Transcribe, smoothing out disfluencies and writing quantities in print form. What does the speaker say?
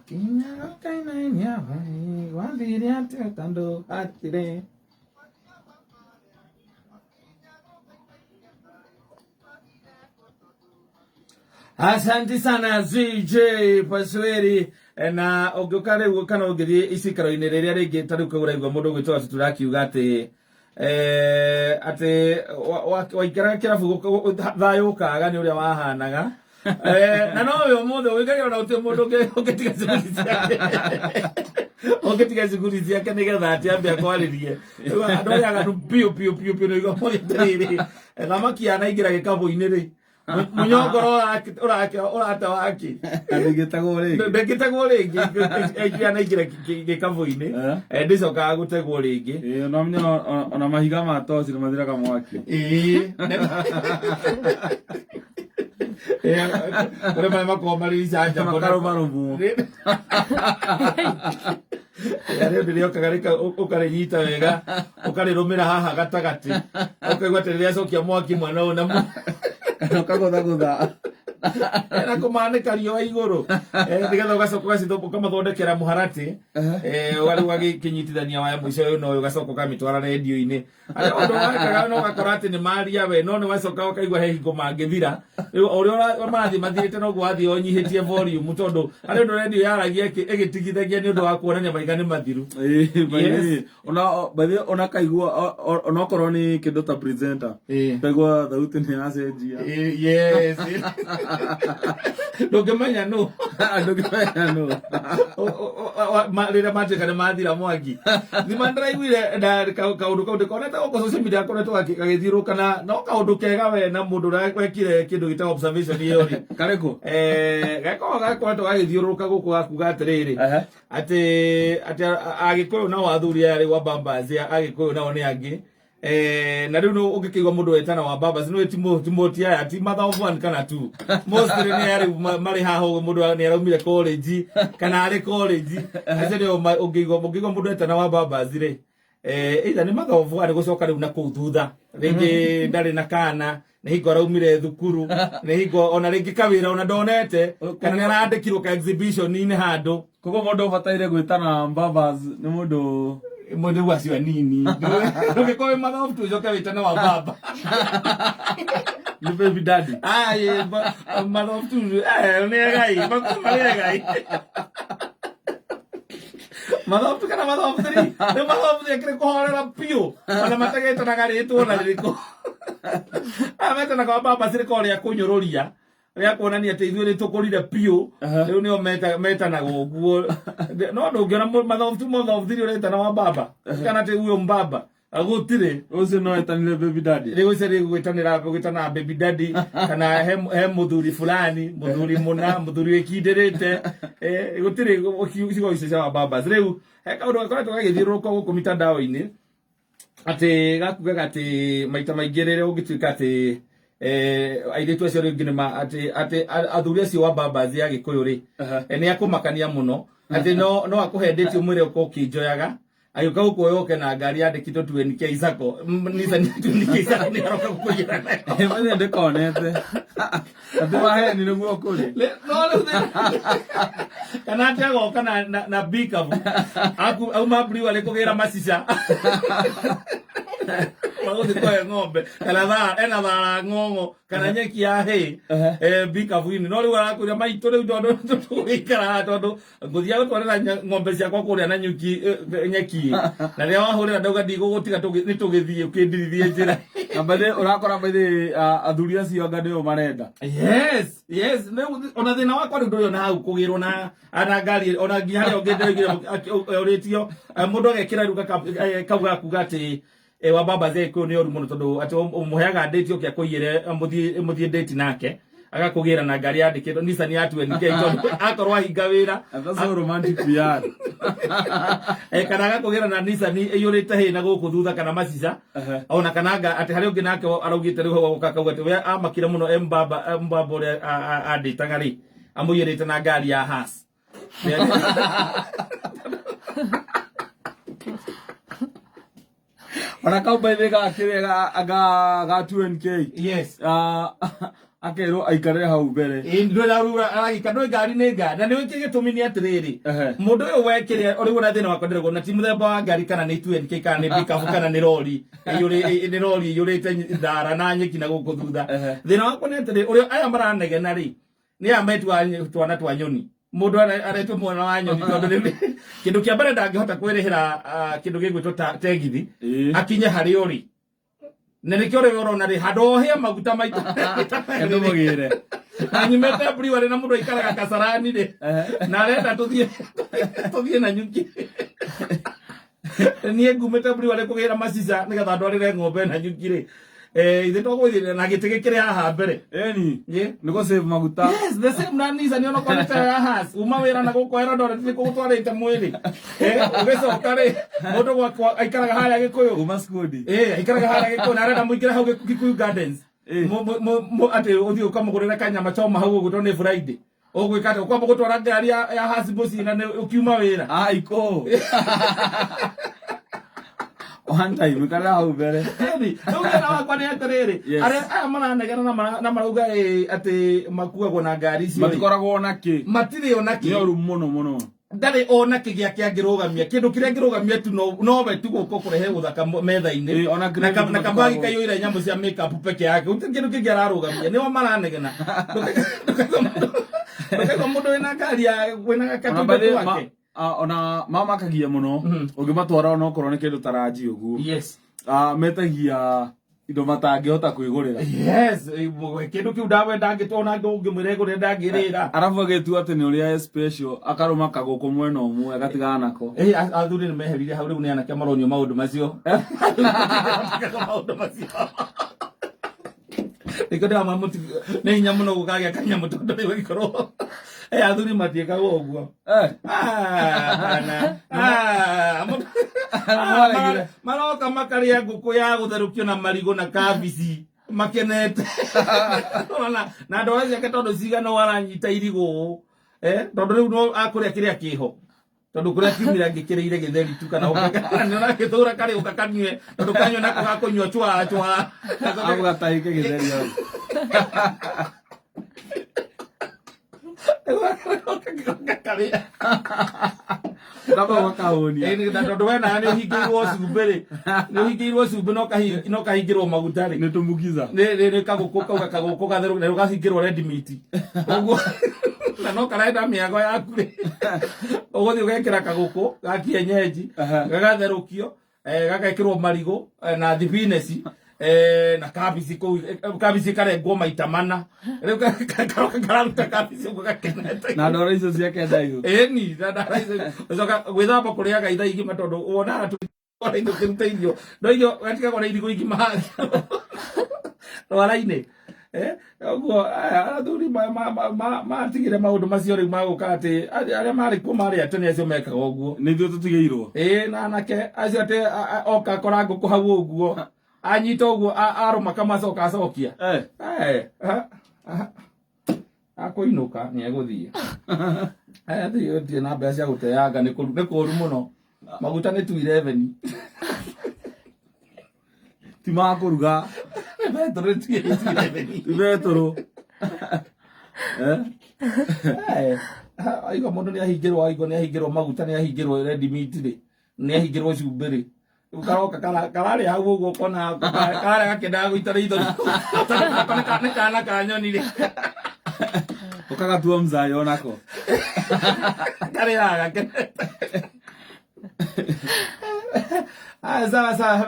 Kinya kaina nya vai wandiria tando atire. Asante sana ZJ Pasweri na ungukare gukana ungirie icikaro-ini riria ringi tariu kugura igwa mundu gwitwa tuturakiuga ati waikara kirabu thayu kaga ni uria wahanaga na no yo mundu wikagira na uti mundu ungitiga cuguri ciake ungitiga cuguri ciake nigetha ati ambia kwaririe andu yaga nu piu no igwa mugitiriri thamaki anaingira gikabu-ini ri munyongoro urata waki ndigitagwo ringi anaingira gikabu-ini ndicokaga gutegwo ringi ona mahiga ma toci nimathiraga mwaki kuri mai makorwo marĩ icanja makarumarumu rĩrĩa ũkaga ũkarĩnyita wega ũkarĩrũmĩra haha gatagatĩ ũkaigua atĩ rĩrĩa acokia mwaki mwena ũyũ na ukagutha na kũmanĩka riũa igũrũ nĩgetha ũgacoka ũkamathondekera mũharatĩ ũgagĩkinyitithania waya mũico ũyũ na ũyũ ũgacoka ũkamĩtwara redio-inĩ ũndũ wakaga no ũgakora atĩ nĩ maria we no nĩwacoka ũkaigua he hingo mangĩthira rĩu ũrĩa marathiĩ mathirĩte noguo wathiĩ ũnyihĩtie volume tondũ harĩ ũndũ redio yaragia ĩgĩtigithagia nĩ ũndũ wa kuonania maiga nĩ mathiru ona kaigua onokorwo nĩ kĩndũ ta presenter kaigua thauti nĩ yacenjia yes ndũngĩmenya nũ rĩrĩa matuĩka nĩ mathira mwaki nĩma ndĩraiguire kaũndũ kau ndĩkonete gũkũ social media akoretwo gagĩthiũrũrũka no kaũndũ kega we na mũndũ ũrawekire kĩndũ gĩtagwo observation ĩyo rĩ karĩkũ gakoragwo gakoretwo gagĩthiũrũrũka gũkũ gakuga atĩrĩrĩ atĩ agĩkũyũ nao athuri aya rĩu wa Bambas agĩkũyũ nao nĩ angĩ na riu no ungikigwa mundu wetana wa Bambas no Timothy aya ti mother of one kana two mostly ni ari mari haho mundu ni araumire college kana ari college acio ungigwa mundu wetana wa Bambas ri either ni mother of one gucoka riu na kuu thutha ringi ndari na kana ni hingo araumire thukuru ni hingo ona ringi kawira ona ndonete kana ni arandikirwo ka exhibition ni handu koguo mundu ubataire gwitana Bambas ni mundu mundu wacio nini ndũngĩkorwo mother of two ũcoke wĩtane wa baba ni baby daddy mother of two nĩ egai marĩ egai mother of two kana mother of three nĩ mother of three akĩrĩ kũhorera piũ ona mategĩtanaga rĩtwa na rĩrĩkũ metanaga wa Bambas rĩkorwo rĩa kũnyũrũria rĩa kuonania atĩ ithuĩ nĩtũkũrire piũ rĩu nĩo metanaga ũguo no ndũngĩona mother of two mother of three ũretana wa baba kana atĩ huyo mbaba gũtirĩ ũcio no etanire baby daddy rĩu ũcio gwĩtana baby daddy kana he mũthuri fulani mũthuri mũna mũthuri wĩkindĩrĩte gũtirĩ cigo icio cia wa Bambas rĩu he kaũndũ gakoretwo gagĩthiũrũrũka gũkũ mitandao-inĩ atĩ gakugaga atĩ maita maingĩ rĩrĩa ũngĩtuĩka atĩ airĩtu acio rĩngĩ nĩ atĩ athuri acio wa Bambas ya Gĩkũyũ rĩ nĩ akũmakania mũno atĩ no akũhe ndĩti ũmwĩre ũko ũkĩnjoyaga agĩũka gũkũ yoke na ngari yandĩkĩtwo 2NK Sacco Nissan 2NK Sacco nĩ aroka gũkũigĩra nayo mene ndĩkonete atĩ waheni nĩguo kũrĩ no rĩu kana atĩ agoka na bikabu auma mburi arĩ kũgĩra macica magũthiĩ kũhe ng'ombe kana ena thara ng'ong'o kana nyeki ya hay bikabu-inĩ no rĩu arakwĩra maitũ rĩu tũgũikara tondũ ngũthiaga gũtwarĩra ng'ombe ciakwa kũrĩa na nyeki na rĩrĩa wahũrĩra ndauga ndigũgũtiga nĩ tũgĩthiĩ ũkĩndirithie njĩra na bade urakora bade athuri acio anga nĩo marenda yes ona thĩna wakwa rĩu ndũrĩ ona hau kũgĩrwo na ngari ona nginya harĩa ũngĩndeũrĩtio mũndũ agekĩra rĩu kau gakuga atĩ wa Bambas Gĩkũyũ nĩ ũru mũno tondũ atĩ ũmũheaga ndĩti ũkĩa kũigĩre mũthiĩ ndĩti nake agakũgĩra na ngari yandĩkĩtwo Nissan ya 2NK tondũ akorwo ahinga wĩra that's romantic PR kana agakũgĩra na Nissan ĩiyũrĩte hay na gũkũ thutha kana macica ona kana atĩ harĩ ũngĩ nake araugĩte rĩu hau akauga atĩ we amakire mũno mbamba ũrĩa andĩtaga rĩ amũiyũrĩte na ngari ya Haas ona kau by the ga 2NK yes Akero aikare hau mbere. Ndo na rura agikano ngari ne ngari. Na niwe kige tumini atiriri. Mundu uyu wekire uri wona thina wakwa ndirego na timu themba wa ngari kana ni 20 kana ni pickup kana ni lori. Ni lori yurite ndara na nyeki na guku thutha. Thina wakwa ni atiriri uri aya maranegena ri. Ni ametwa twana twa nyoni. Mundu aretwo mwana wa nyoni tondu ni kindu kia mbere ndangihota kwirihira kindu gigwitwo tegithi akinye hari uri. Na nikio uri urona ri hado hia maguta maitu Endo mugire. Anyimete buri wale na mundu ikaraga Kasarani ri. Na renda tuthie na nyuki. Ni ngumete buri wale kugira macica nigetha ndwarire ng'ombe na nyuki ri. Ithe twaguthire na gitege kiri haha mbere. Eni. Niko save maguta. Yes, the same nanisa ni ono koneta ya has. Uma wira na gukwera ndore tuli kugutwarite mwiri. Ugecoka ri mundu gwakwa aikaraga haria Gikuyu. Uma skudi. Aikaraga haria Gikuyu na arenda muikire hau Gikuyu Gardens. Ati uthio ukamugurira kanyama choma hau uguo tondu ni Friday. Ugwikata kwamba gutwara ngari ya has bosi na ukiuma wira. Iko. One time kala hau mbere. Ugera wakwa ni atiriri. Aya maranegena na marauga ati makuagwo na ngari icio. Matikoragwo na ki. Matiri ona ki. Ni oru muno. Ndari ona kigia kiangirugamia kindu kiria ngirugamia tu no we tu guko kurehe guthaka metha-ini na kambagi kayuire nyamu cia makeup peke yake utingindu kingiararugamia niwa maranegena ndukaiga mundu wina ngari wina katundu wake ona mama kagia muno ungimatwara ona okorwo ni kindu taraji uguo yes metagia indo matangihota kwigurira yes kindu kiu ndawe ndangitona ngimwire ngure ndangirira arafu agetu ati ni uria special akaruma kaguku mwena umwe agatigana nako athuri ni meherire hau riu ni anake maronio maundu macio Nikoda mamuti ni hinya muno gukagia kanyamu tondu ni wikorwo athuri matiekaga uguo bana maroka makaria nguku ya gutherukio na marigo na kabici makenete na ndore ciake tondu cigana waranyita irigo tondu riu no akuria kiria kiho tondu kuria kiumira ngikirire githeri tu kana ukana githura kari ukakanywe tondu kanywe nako gakunywa chwa abu gataike githeri yo Kaba wakaoni. Ni tondu we na ni hingirwo cumbiri. Ni hingirwo cumbi no kahingirwo magutari. Ni tumugiza. Ni kaguku gatheru na gahingirwo red meat. Uguo na no karaenda miago yaku ri. Uguthi ugekira kaguku ga kienyeji gagatherukio gagekirwo marigo na thibineci na kabici karengwo maita mana riu karoka kararuta kabici uguo gakenete na ndore icio ciake ndaihu ni ndara icio ucoka gwithamba kuriaga itha igima tondu wona ora indo kiruta irio ndo irio gatikagwo na irigo igima rwara-ini uguo athuri matigire maundu macio riu maguka ati aria mari kuo mari atene acio mekaga uguo ni ithuĩ tũtigeirwo na anake acio ati oka akora nguku hau uguo anyita uguo aruma kamacoka acokia akuinuka ni eguthie thie na mbeca cia guteanga ni kuru muno maguta ni tu 11 ti ma kuruga betoro tu 11 betoro aigo mundu ni ahingirwo maguta ni ahingirwo red meat ri ni ahingirwo cumbi ri ukaroka karari hau uguo kona karari gakendaga guitara ithori ni kana ka nyoni ri ukagatua mzai onako kari haga sawa sawa